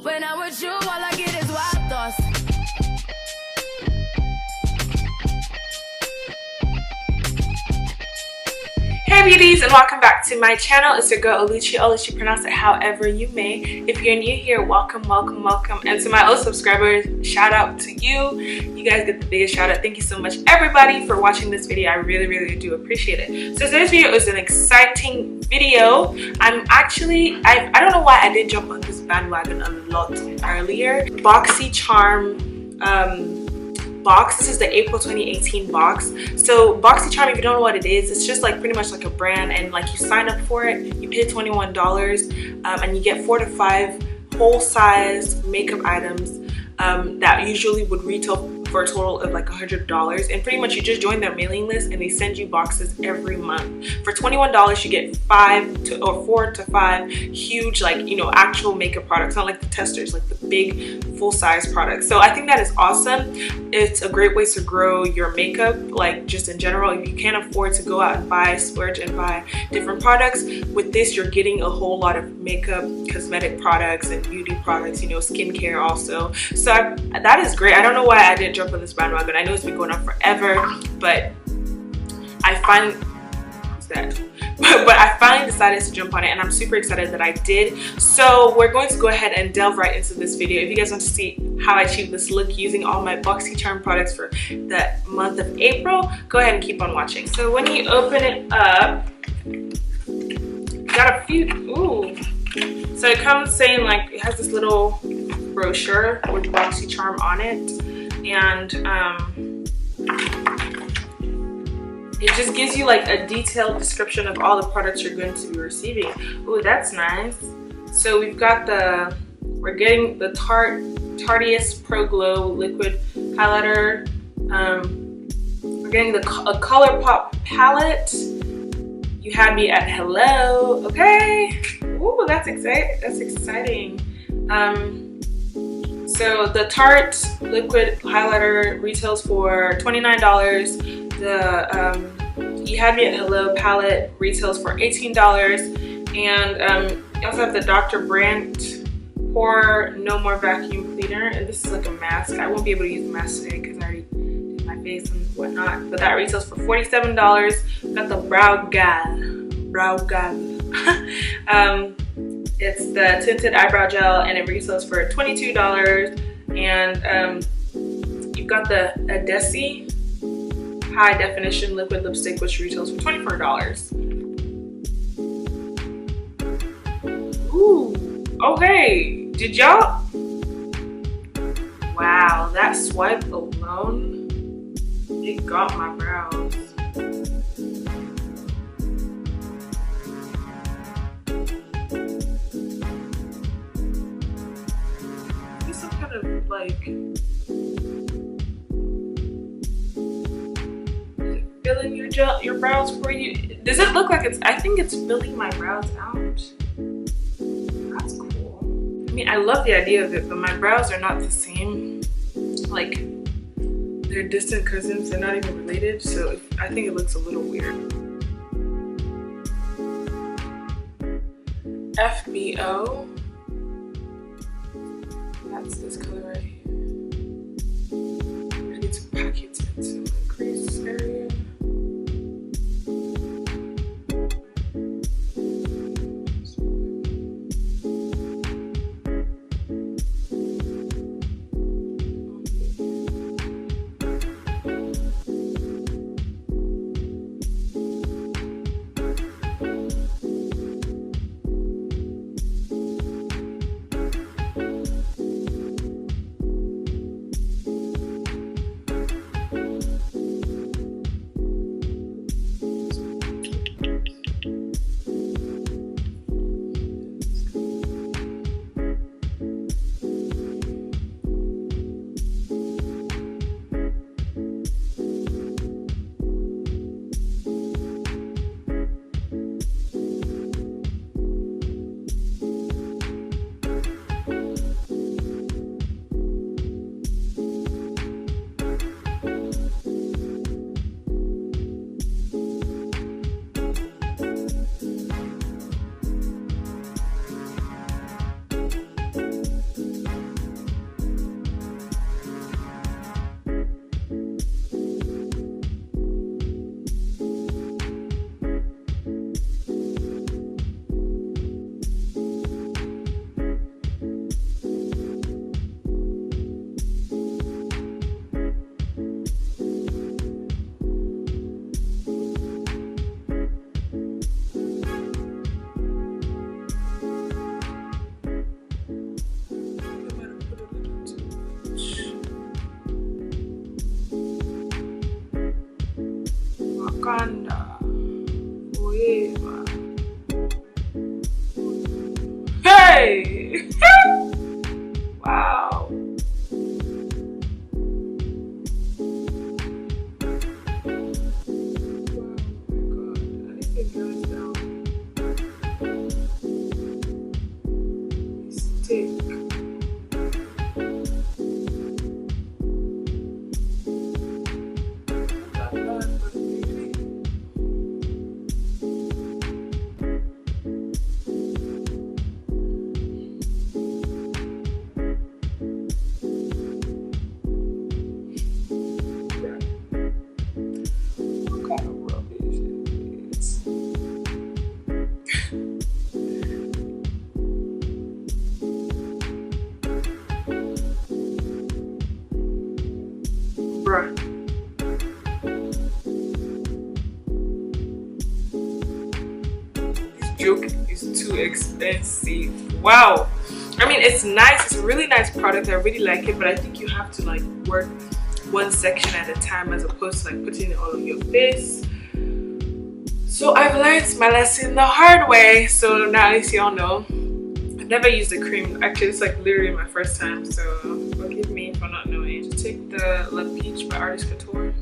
When I'm with you, all I get is wild thoughts. Hey beauties, and welcome back to my channel. It's your girl Oluchi, pronounce it however you may. If you're new here, welcome. And to my old subscribers, shout out to you. You guys get the biggest shout out. Thank you so much everybody for watching this video. I really do appreciate it. So today's video is an exciting video. I don't know why I didn't jump on this bandwagon a lot earlier. BoxyCharm box. This is the April 2018 box. So BoxyCharm, if you don't know what it is, it's just like pretty much like a brand, and like you sign up for it, you pay $21 and you get 4 to 5 whole size makeup items that usually would retail for a total of like $100, and pretty much you just join their mailing list and they send you boxes every month. For $21 you get 4 to 5 huge, like, you know, actual makeup products, not like the testers, like the big full-size products. So I think that is awesome. It's a great way to grow your makeup, like just in general. If you can't afford to go out and splurge and buy different products, with this you're getting a whole lot of makeup, cosmetic products, and beauty products, you know, skincare also. So that is great. I don't know why I didn't jump on this bandwagon. I know it's been going on forever, but I finally decided to jump on it, and I'm super excited that I did. So we're going to go ahead and delve right into this video. If you guys want to see how I achieved this look using all my BoxyCharm products for the month of April, go ahead and keep on watching. So when you open it up, got a few, so it comes saying, like, it has this little brochure with BoxyCharm on it, and it just gives you like a detailed description of all the products you're going to be receiving. Oh, that's nice. So we've got we're getting the Tarteist Pro Glow liquid highlighter. We're getting a color pop palette. You had me at hello. Okay. Ooh, that's exciting. So the Tarte liquid highlighter retails for $29. The You Had Me at Hello palette retails for $18. And you also have the Dr. Brandt Pore No More Vacuum Cleaner, and this is like a mask. I won't be able to use the mask today because I already did my face and whatnot, but that retails for $47. Got the Brow Gal. It's the tinted eyebrow gel, and it retails for $22. And you've got the Adesi high definition liquid lipstick, which retails for $24. Ooh, okay. Did y'all? Wow, that swipe alone, it got my brows. Some kind of like, filling your brows for you. Does it look like it's? I think it's filling my brows out. That's cool. I mean, I love the idea of it, but my brows are not the same. Like, they're distant cousins. They're not even related. So I think it looks a little weird. FBO. That's this color right here. I need to pack it into the crease area. expensive. Wow. I mean, it's nice. It's a really nice product. I really like it, but I think you have to like work one section at a time as opposed to like putting it all on your face. So I've learned my lesson the hard way. So now at least y'all know. I've never used the cream. Actually, it's like literally my first time. So forgive me for not knowing. Just take the La Peach by Artist Couture.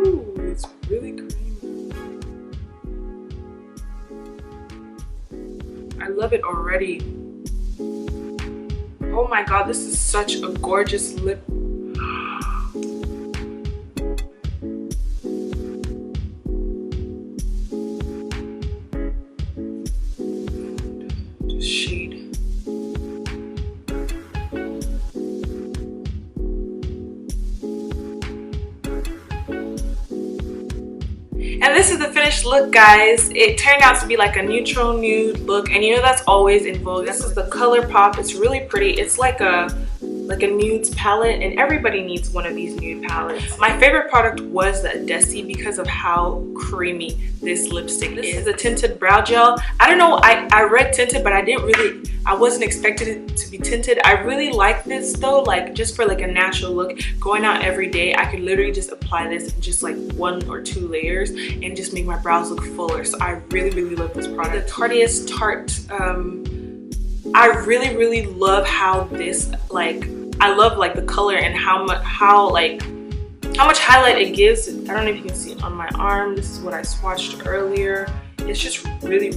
Ooh, it's really creamy. I love it already. Oh my god, this is such a gorgeous lip. Just shade. And this is the finished look, guys. It turned out to be like a neutral nude look, and you know that's always in vogue. This is the color pop. It's really pretty. It's like a nudes palette, and everybody needs one of these nude palettes. My favorite product was the Desi because of how creamy this lipstick is. This is a tinted brow gel. I don't know, I read tinted, but I wasn't expecting it to be tinted. I really like this though, like just for like a natural look. Going out every day, I could literally just apply this in just like 1 or 2 layers and just make my brows look fuller. So I really love this product. The Tarteist Tarte, I really love how this, like, I love like the color and how much highlight it gives. I don't know if you can see it on my arm. This is what I swatched earlier. It's just really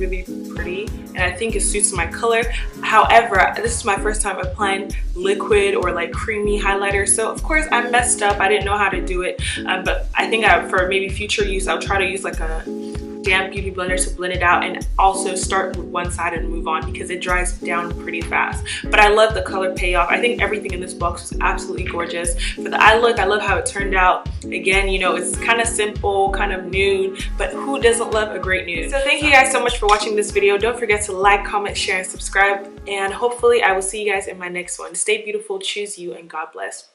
pretty, and I think it suits my color. However, this is my first time applying liquid or like creamy highlighter, so of course I messed up. I didn't know how to do it, but I think for maybe future use, I'll try to use like a damp beauty blender to blend it out, and also start with one side and move on because it dries down pretty fast. But I love the color payoff. I think everything in this box was absolutely gorgeous. For the eye look, I love how it turned out. Again, you know, it's kind of simple, kind of nude, but who doesn't love a great nude? So thank you guys so much for watching this video. Don't forget to like, comment, share, and subscribe, and hopefully I will see you guys in my next one. Stay beautiful, choose you, and God bless.